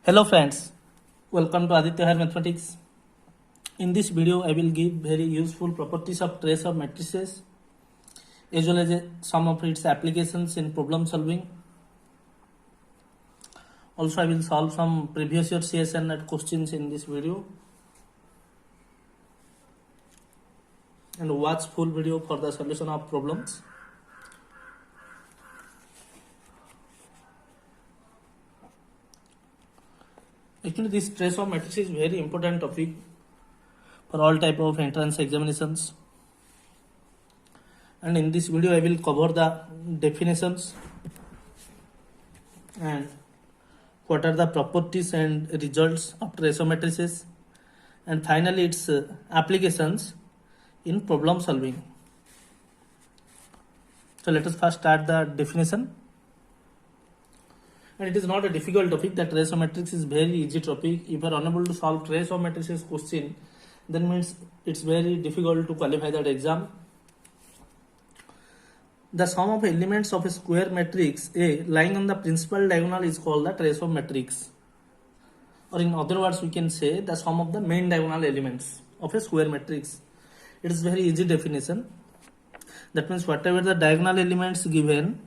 Hello friends, welcome to Aditya Higher Mathematics. In this video, I will give very useful properties of trace of matrices as well as some of its applications in problem solving. Also, I will solve some previous year CS and NET questions in this video. And watch full video for the solution of problems. Actually, this trace of matrices is very important topic for all type of entrance examinations. And in this video, I will cover the definitions and what are the properties and results of trace of matrices, and finally its applications in problem solving. So let us first start the definition. And it is not a difficult topic. The trace of matrix is very easy topic. If you are unable to solve trace of matrices question, then means it's very difficult to qualify that exam. The sum of elements of a square matrix A lying on the principal diagonal is called the trace of matrix. Or in other words, we can say the sum of the main diagonal elements of a square matrix. It is very easy definition. That means whatever the diagonal elements given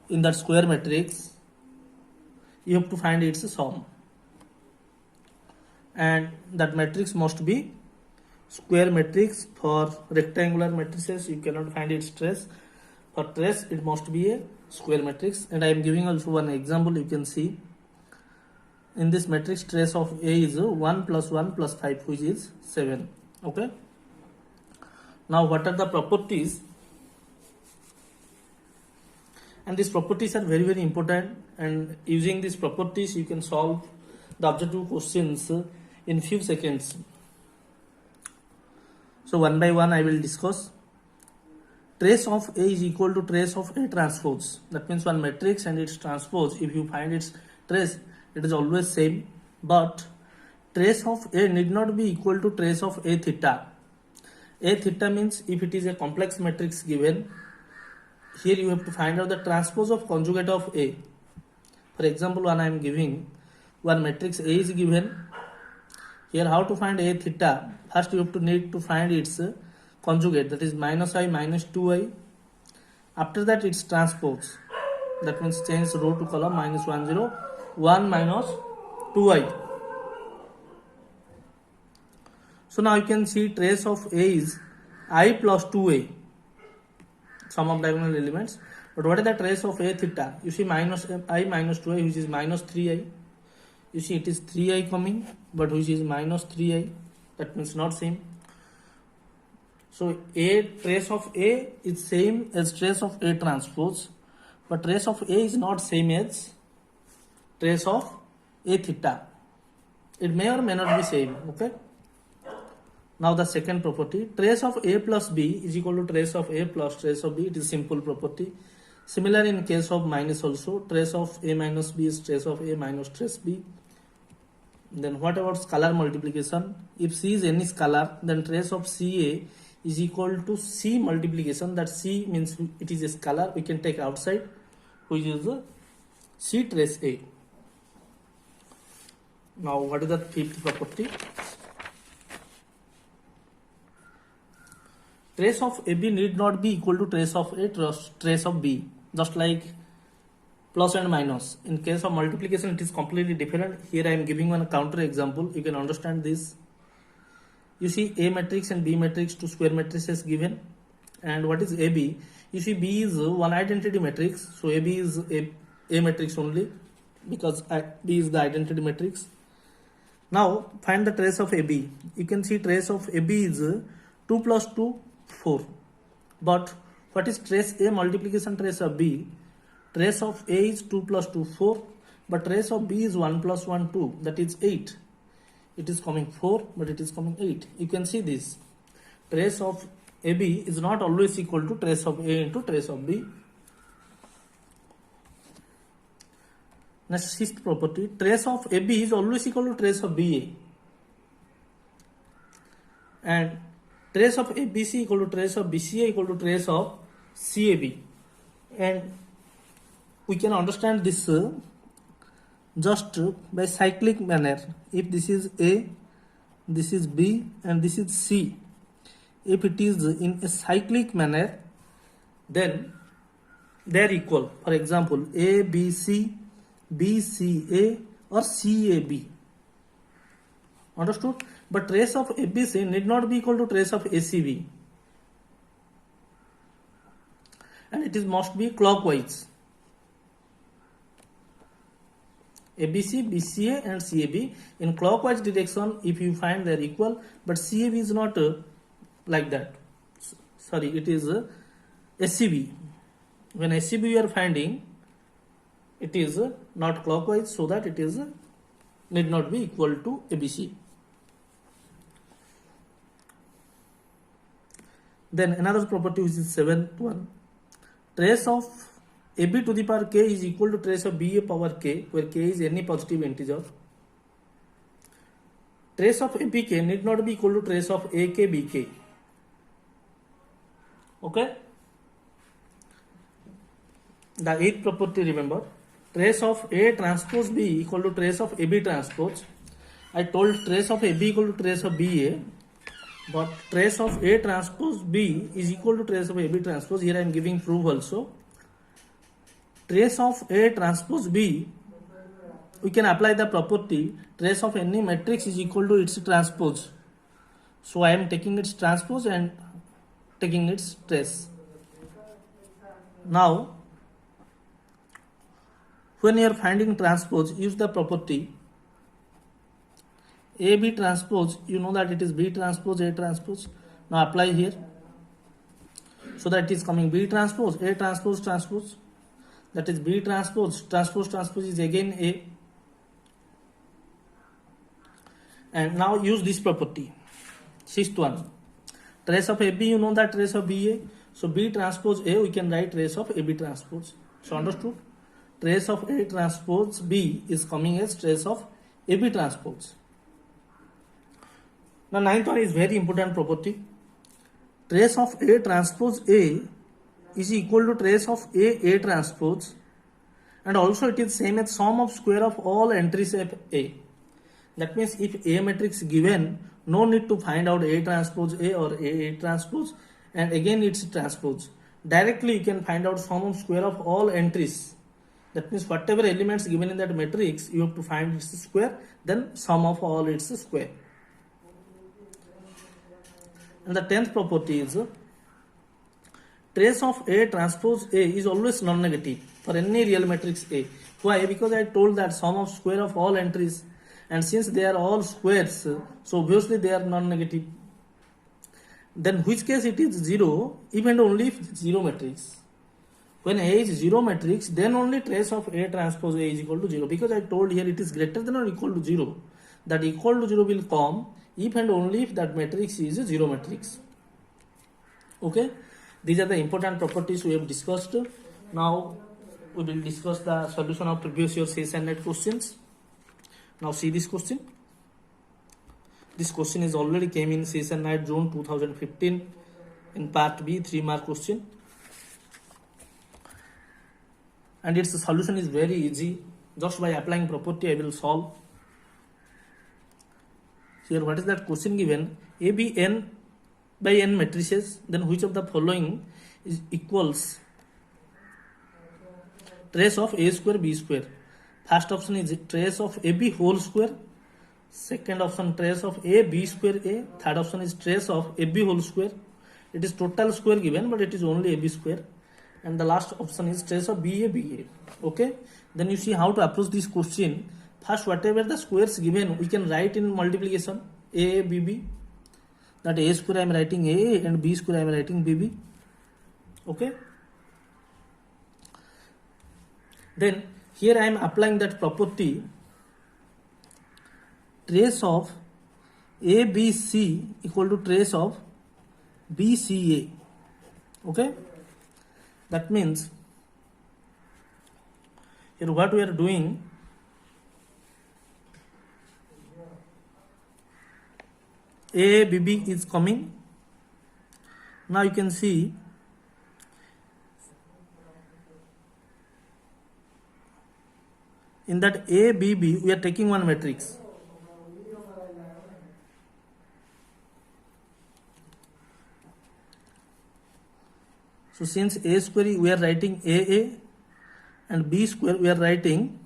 in that square matrix, you have to find its sum, and that matrix must be square matrix. For rectangular matrices you cannot find its trace. For trace it must be a square matrix, and I am giving also one example. You can see in this matrix trace of A is 1 plus 1 plus 5, which is 7. Okay, now what are the properties? And these properties are very important, and using these properties you can solve the objective questions in few seconds. So one by one I will discuss. Trace of A is equal to trace of A transpose. That means one matrix and its transpose, if you find its trace, it is always same. But trace of A need not be equal to trace of A theta. A theta means if it is a complex matrix given, here you have to find out the transpose of conjugate of A. For example, when I am giving one matrix A is given, here how to find A theta? First you have to need to find its conjugate, that is minus I minus 2I. After that its transpose, that means change row to column, minus 1 0 1 minus 2I. So now you can see trace of A is I plus 2A, sum of diagonal elements. But what is the trace of A theta? You see minus I minus 2I, which is minus 3I. You see it is 3I coming, but which is minus 3I. That means not same. So A trace of A is same as trace of A transpose, but trace of A is not same as trace of A theta. It may or may not be same. Okay. Now the second property, trace of A plus B is equal to trace of A plus trace of B. It is simple property. Similar in case of minus also, trace of A minus B is trace of A minus trace B. Then what about scalar multiplication? If C is any scalar, then trace of CA is equal to C multiplication. That C means it is a scalar, we can take outside, which is C trace A. Now what is the fifth property? Trace of AB need not be equal to trace of A trace of B. Just like plus and minus. In case of multiplication, it is completely different. Here I am giving one counter example. You can understand this. You see A matrix and B matrix, two square matrices given. And what is AB? You see B is one identity matrix. So AB is A matrix only, because B is the identity matrix. Now find the trace of AB. You can see trace of AB is 2 plus 2, 4. But what is trace A multiplication trace of B? Trace of A is 2 plus 2, 4. But trace of B is 1 plus 1, 2. That is 8. It is coming 4, but it is coming 8. You can see this. Trace of AB is not always equal to trace of A into trace of B. Next, sixth property. Trace of AB is always equal to trace of BA. And trace of ABC equal to trace of BCA equal to trace of CAB. And we can understand this just by cyclic manner. If this is A, this is B, and this is C, if it is in a cyclic manner, then they are equal. For example, A, B, C, B, C, A, or C, A, B. Understood? But trace of ABC need not be equal to trace of ACB, and it is must be clockwise. ABC, BCA and CAB in clockwise direction if you find they are equal, but CAB is not like that. Sorry, it is SCB. When SCB you are finding, it is not clockwise, so that it is need not be equal to ABC. Then another property which is seventh one, trace of AB to the power k is equal to trace of BA power k, where k is any positive integer. Trace of ABK need not be equal to trace of AK BK. Okay? The eighth property, remember, trace of A transpose B equal to trace of AB transpose. I told trace of AB equal to trace of BA, but trace of A transpose B is equal to trace of AB transpose. Here I am giving proof also. Trace of A transpose B, we can apply the property trace of any matrix is equal to its transpose. So I am taking its transpose and taking its trace. Now, when you are finding transpose, use the property AB transpose. You know that it is B transpose, A transpose. Now apply here, so that it is coming B transpose, A transpose, transpose. That is B transpose, transpose, transpose is again A. And now use this property. Sixth one, trace of AB, you know that trace of BA. So B transpose A, we can write trace of AB transpose. So understood? Trace of A transpose B is coming as trace of AB transpose. Now ninth one is very important property. Trace of A transpose A is equal to trace of A transpose, and also it is same as sum of square of all entries of A. That means if A matrix given, no need to find out A transpose A or A transpose and again its transpose. Directly you can find out sum of square of all entries. That means whatever elements given in that matrix, you have to find its square, then sum of all its square. And the 10th property is trace of A transpose A is always non-negative for any real matrix A. Why? Because I told that sum of square of all entries, and since they are all squares, so obviously they are non-negative. Then which case it is 0 if and only if 0 matrix. When A is 0 matrix, then only trace of A transpose A is equal to 0, because I told here it is greater than or equal to 0. That equal to 0 will come if and only if that matrix is a 0 matrix. Okay, these are the important properties we have discussed. Now we will discuss the solution of previous year session net questions. Now see this question. This question is already came in session night June 2015 in part B, 3-mark question, and its solution is very easy. Just by applying property I will solve. Here what is that question given? A be n by n matrices, then which of the following is equals trace of A square B square? First option is trace of AB whole square. Second option trace of A B square A. Third option is trace of AB whole square. It is total square given, but it is only AB square. And the last option is trace of BA BA. Okay, then you see how to approach this question. First, whatever the squares given, we can write in multiplication A B B. That A square I am writing A and B square I am writing BB. Okay, then here I am applying that property trace of ABC equal to trace of BCA. Okay, that means here what we are doing, ABB is coming. Now you can see in that A, B, B, we are taking one matrix. So since A square we are writing AA and B square we are writing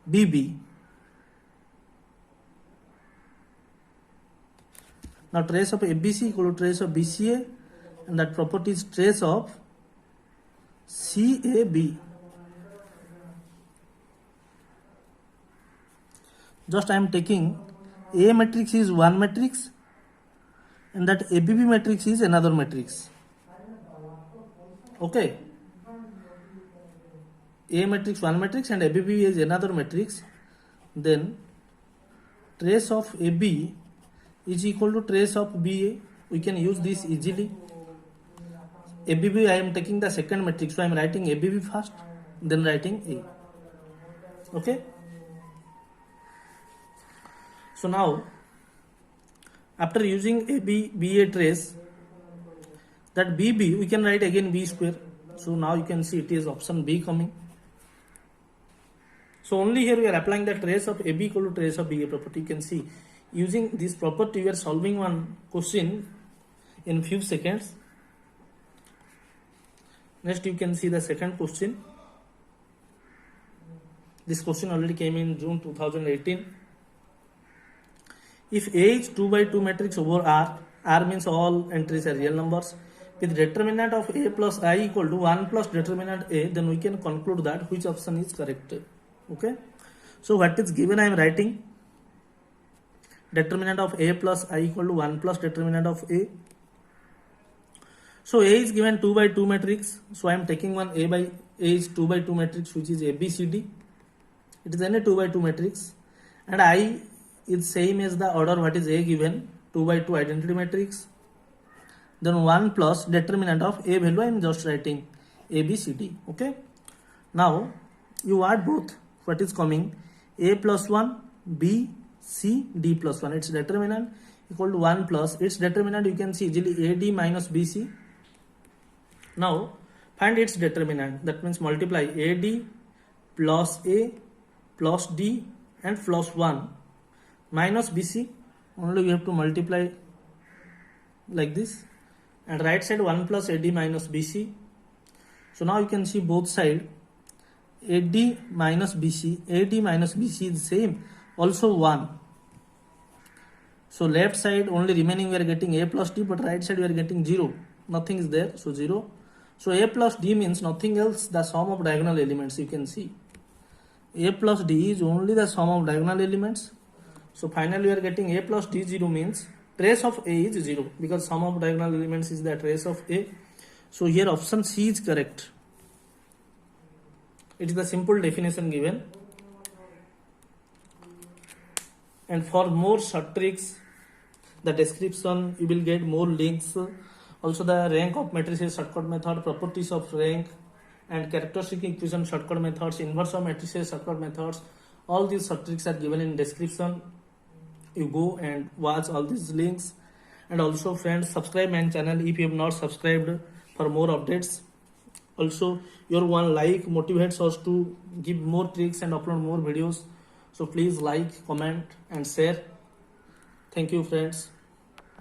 BB. Now trace of ABC equal to trace of BCA, and that property is trace of CAB. Just I am taking A matrix is one matrix and that ABB matrix is another matrix. Okay. A matrix one matrix and ABB is another matrix. Then trace of AB is equal to trace of BA. We can use this easily. ABB I am taking the second matrix, so I am writing ABB first, then writing A. Okay. So now after using AB BA trace, that BB we can write again B square. So now you can see it is option B coming. So only here we are applying the trace of AB equal to trace of BA property. You can see using this property we are solving one question in few seconds. Next you can see the second question. This question already came in June 2018. If A is 2 by 2 matrix over R, R means all entries are real numbers, with determinant of A plus I equal to 1 plus determinant A, then we can conclude that which option is correct. Okay. So what is given I am writing determinant of A plus I equal to 1 plus determinant of A. So A is given 2 by 2 matrix. So I am taking one A is 2 by 2 matrix which is ABCD. It is any 2 by 2 matrix, and I is same as the order what is A given 2 by 2 identity matrix. Then 1 plus determinant of A value I am just writing ABCD. Okay. Now you add both. What is coming? A plus 1 B C D plus 1. Its determinant equal to 1 plus its determinant you can see easily AD minus BC. Now find its determinant. That means multiply AD plus A plus D and plus 1 minus BC. Only we have to multiply like this, and right side 1 plus AD minus BC. So now you can see both side AD minus BC is same, also 1. So left side only remaining we are getting A plus D, but right side we are getting 0. Nothing is there, so 0. So A plus D means nothing else, the sum of diagonal elements. You can see A plus D is only the sum of diagonal elements. So finally we are getting A plus D 0 means trace of A is 0, because sum of diagonal elements is the trace of A. So here option C is correct. It is the simple definition given. And for more short tricks, the description you will get more links. Also the rank of matrices shortcut method, properties of rank, and characteristic equation shortcut methods, inverse of matrices shortcut methods. All these short tricks are given in description. You go and watch all these links. And also friends, subscribe my channel if you have not subscribed for more updates. Also your one like motivates us to give more tricks and upload more videos. So please like, comment and share. Thank you friends.